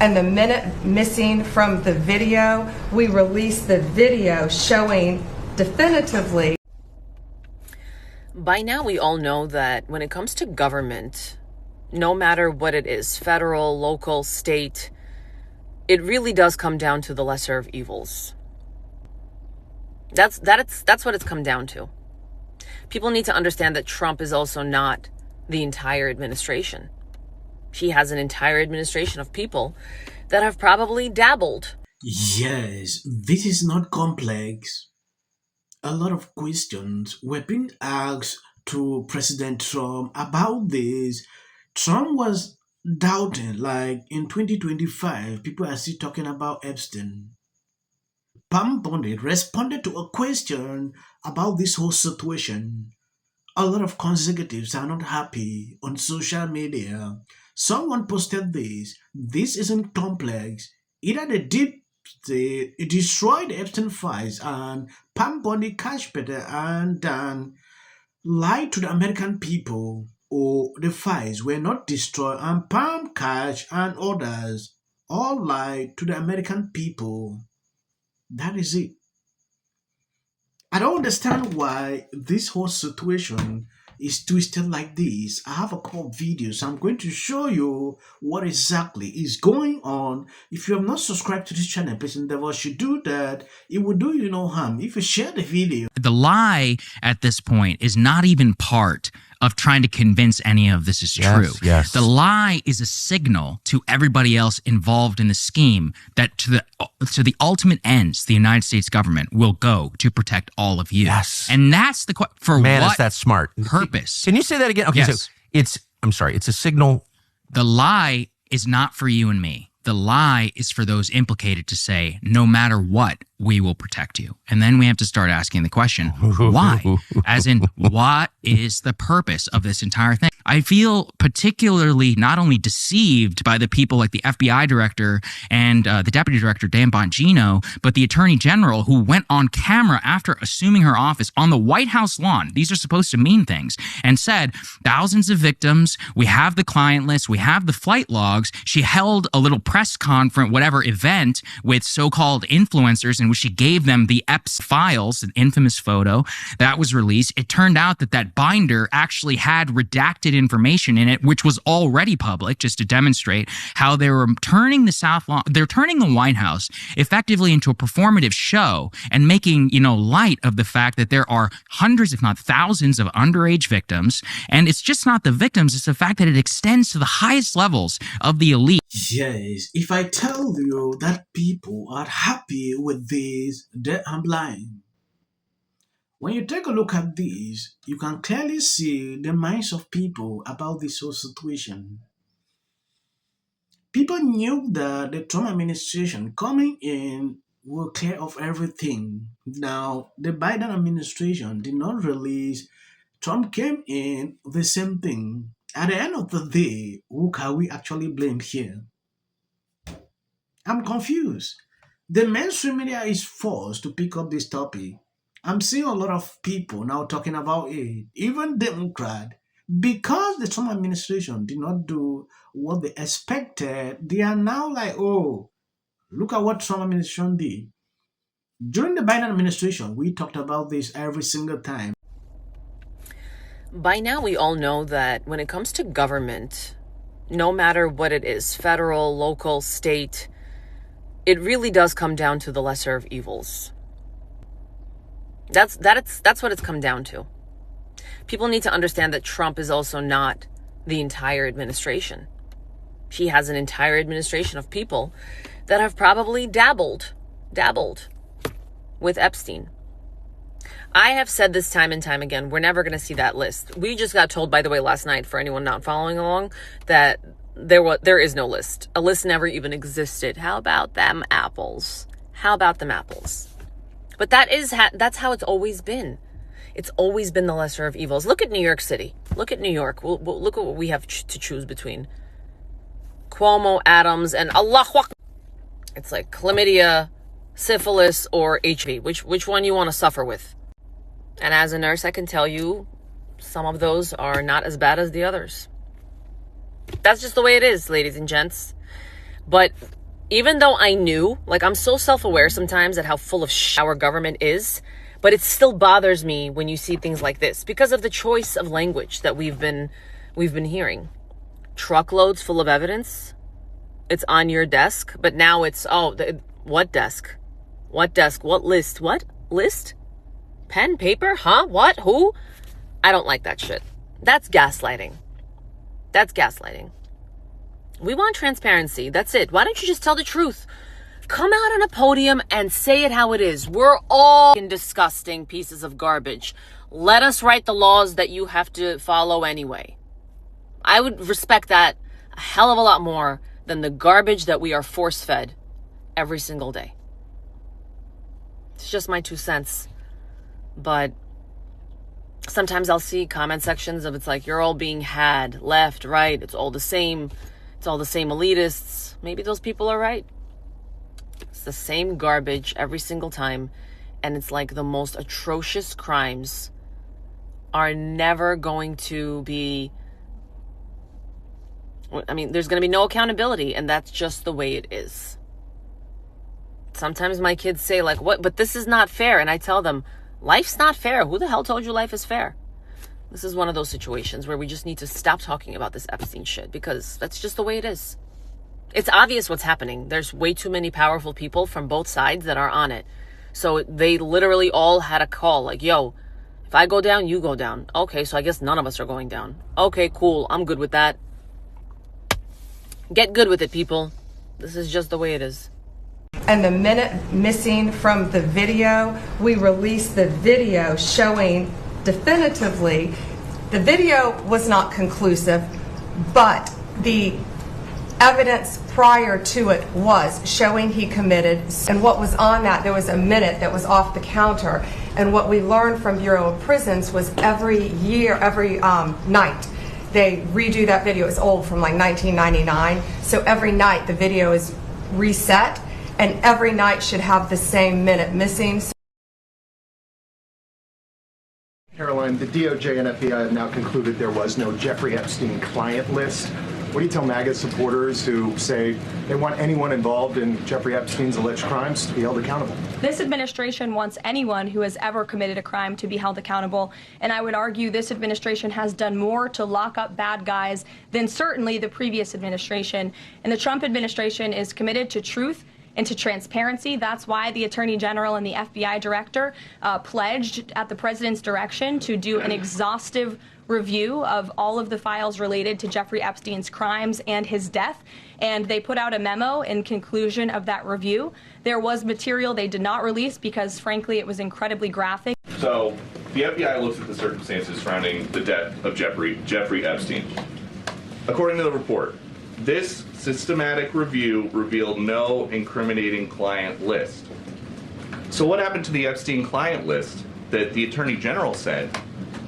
and the minute missing from the video, we released the video showing definitively. By now, we all know that when it comes to government, no matter what it is, federal, local, state, it really does come down to the lesser of evils. That's what it's come down to. People need to understand that Trump is also not the entire administration. He has an entire administration of people that have probably dabbled. Yes, this is not complex. A lot of questions were being asked to President Trump about this. Trump was doubting, like in 2025, people are still talking about Epstein. Pam Bondi responded to a question about this whole situation. A lot of conservatives are not happy on social media. Someone posted this. This isn't complex. Either the deep state it destroyed the Epstein files and Pam Bondi catch better and then lied to the American people, or the files were not destroyed and Pam catch and others all lied to the American people. That is it. I don't understand why this whole situation is twisted like this. I have a couple of videos. I'm going to show you what exactly is going on. If you have not subscribed to this channel, please endeavor should do that. It will do you no harm if you share the video. The lie at this point is not even part of trying to convince any of this is true. Yes. The lie is a signal to everybody else involved in the scheme that to the ultimate ends, the United States government will go to protect all of you. Yes. And that's the for Man, what is that smart. purpose? Can you say that again? Okay, Yes. so it's a signal. The lie is not for you and me. The lie is for those implicated to say, no matter what, we will protect you. And then we have to start asking the question, why? As in, what is the purpose of this entire thing? I feel particularly not only deceived by the people like the FBI director and the deputy director, Dan Bongino, but the attorney general who went on camera after assuming her office on the White House lawn. These are supposed to mean things, and said thousands of victims. We have the client list. We have the flight logs. She held a little press conference, whatever event with so-called influencers in which she gave them the Epstein files, an infamous photo that was released. It turned out that that binder actually had redacted information in it, which was already public, just to demonstrate how they were turning they're turning the White House effectively into a performative show and making, light of the fact that there are hundreds, if not thousands, of underage victims. And it's just not the victims, it's the fact that it extends to the highest levels of the elite. Yes, if I tell you that people are happy with this, then I'm lying. When you take a look at this, you can clearly see the minds of people about this whole situation. People knew that the Trump administration coming in will clear off everything. Now, the Biden administration did not release. Trump came in, the same thing. At the end of the day, who can we actually blame here? I'm confused. The mainstream media is forced to pick up this topic. I'm seeing a lot of people now talking about it, even Democrat, because the Trump administration did not do what they expected. They are now like, oh, look at what Trump administration did. During the Biden administration, we talked about this every single time. By now, we all know that when it comes to government, no matter what it is, federal, local, state, it really does come down to the lesser of evils. That's what it's come down to. People need to understand that Trump is also not the entire administration. He has an entire administration of people that have probably dabbled with Epstein. I have said this time and time again, we're never going to see that list. We just got told, by the way, last night, for anyone not following along, that there is no list. A list never even existed. How about them apples? But that's how it's always been. It's always been the lesser of evils. Look at New York City. Look at New York. We'll look at what we have to choose between. Cuomo, Adams, and Allah Akbar. It's like chlamydia, syphilis, or HIV. Which one you want to suffer with? And as a nurse, I can tell you some of those are not as bad as the others. That's just the way it is, ladies and gents. But even though I knew, like, I'm so self-aware sometimes at how full of our government is, but it still bothers me when you see things like this because of the choice of language that we've been hearing. Truckloads full of evidence. It's on your desk, but now it's, what desk? What desk? What list? What list? Pen, paper? Huh? What? Who? I don't like that shit. That's gaslighting. That's gaslighting. We want transparency. That's it. Why don't you just tell the truth? Come out on a podium and say it how it is. We're all disgusting pieces of garbage. Let us write the laws that you have to follow anyway. I would respect that a hell of a lot more than the garbage that we are force-fed every single day. It's just my 2 cents. But sometimes I'll see comment sections of it's like, you're all being had, left, right. It's all the same. It's all the same elitists. Maybe those people are right. It's the same garbage every single time. And it's like the most atrocious crimes are never going to be... I mean, there's going to be no accountability, and that's just the way it is. Sometimes my kids say, like, what? But this is not fair. And I tell them, life's not fair. Who the hell told you life is fair? This is one of those situations where we just need to stop talking about this Epstein shit because that's just the way it is. It's obvious what's happening. There's way too many powerful people from both sides that are on it. So they literally all had a call like, yo, if I go down, you go down. Okay, so I guess none of us are going down. Okay, cool. I'm good with that. Get good with it, people. This is just the way it is. And the minute missing from the video, we released the video showing definitively, the video was not conclusive, but the evidence prior to it was showing he committed. And what was on that, there was a minute that was off the counter. And what we learned from Bureau of Prisons was every night, they redo that video. It's old, from like 1999. So every night the video is reset, and every night should have the same minute missing. Caroline, the DOJ and FBI have now concluded there was no Jeffrey Epstein client list. What do you tell MAGA supporters who say they want anyone involved in Jeffrey Epstein's alleged crimes to be held accountable? This administration wants anyone who has ever committed a crime to be held accountable, and I would argue this administration has done more to lock up bad guys than certainly the previous administration. And the Trump administration is committed to truth and to transparency. That's why the Attorney General and the FBI Director pledged at the President's direction to do an exhaustive review of all of the files related to Jeffrey Epstein's crimes and his death. And they put out a memo in conclusion of that review. There was material they did not release because, frankly, it was incredibly graphic. So the FBI looks at the circumstances surrounding the death of Jeffrey Epstein. According to the report, this systematic review revealed no incriminating client list. So what happened to the Epstein client list that the Attorney General said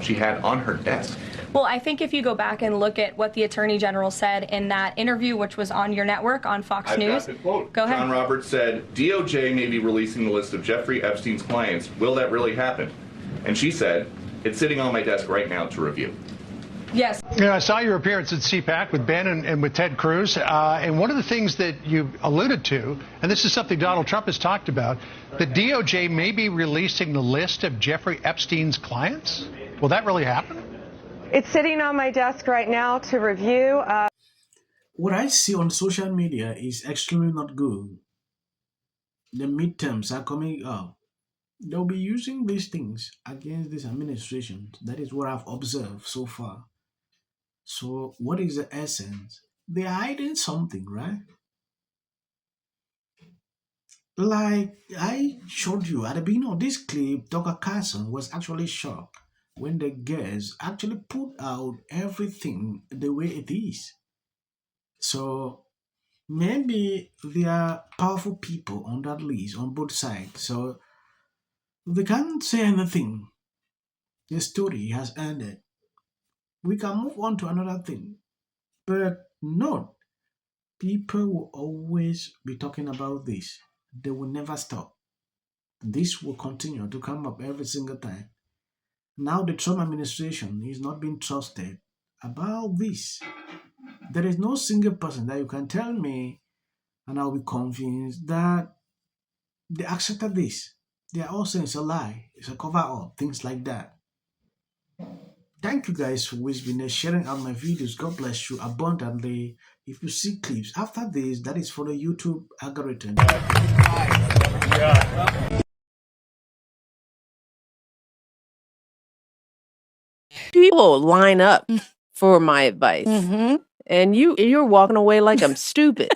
she had on her desk? Well, I think if you go back and look at what the Attorney General said in that interview, which was on your network on Fox News. Got the quote. Go ahead. John Roberts said, DOJ may be releasing the list of Jeffrey Epstein's clients. Will that really happen? And she said, it's sitting on my desk right now to review. Yes. Yeah, I saw your appearance at CPAC with Ben and with Ted Cruz. And one of the things that you alluded to, and this is something Donald Trump has talked about, the DOJ may be releasing the list of Jeffrey Epstein's clients. Will that really happen? It's sitting on my desk right now to review. What I see on social media is extremely not good. The midterms are coming up. They'll be using these things against this administration. That is what I've observed so far. So what is the essence? They're hiding something, right? Like I showed you at the beginning of this clip, Dr. Carlson was actually shocked when the guests actually put out everything the way it is. So maybe there are powerful people on that list on both sides. So they can't say anything. The story has ended. We can move on to another thing. But no, people will always be talking about this. They will never stop. This will continue to come up every single time. Now the Trump administration is not being trusted about this. There is no single person that you can tell me and I'll be convinced that they accepted this. They are all saying it's a lie, it's a cover up, things like that. Thank you guys for always been there sharing out my videos. God bless you abundantly. If you see clips after this, that is for the YouTube algorithm. People line up for my advice, and you're walking away like I'm stupid.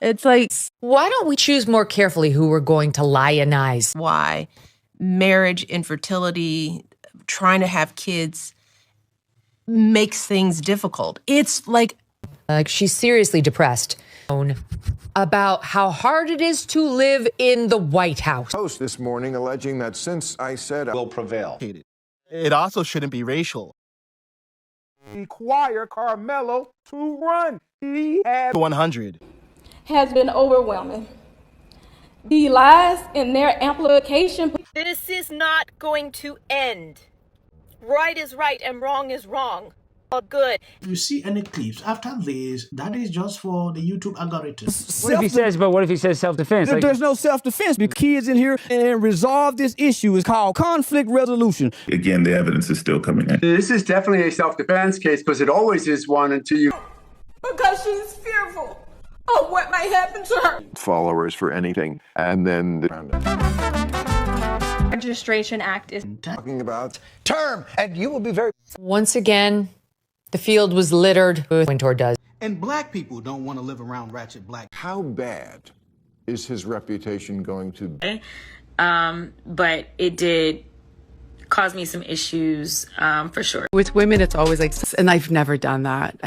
It's like, why don't we choose more carefully who we're going to lionize? why marriage, infertility, trying to have kids makes things difficult. It's like She's seriously depressed about how hard it is to live in the White House. Post this morning alleging that since I said I will prevail. It also shouldn't be racial. Require Carmelo to run. He had 100. Has been overwhelming. The lies and their amplification. This is not going to end. Right is right and wrong is wrong. All good. If you see any clips after this, that is just for the YouTube algorithm. What if he says self-defense? There's no self-defense because kids in here and resolve this issue is called conflict resolution. Again, the evidence is still coming in. This is definitely a self-defense case because it always is one until you... Because she's fearful of what might happen to her. followers for anything, and then Registration Act is talking about term, and you will be very... Once again, the field was littered with Wintour does. And black people don't want to live around ratchet black. How bad is his reputation going to be? But it did cause me some issues, for sure. with women, it's always like, and I've never done that.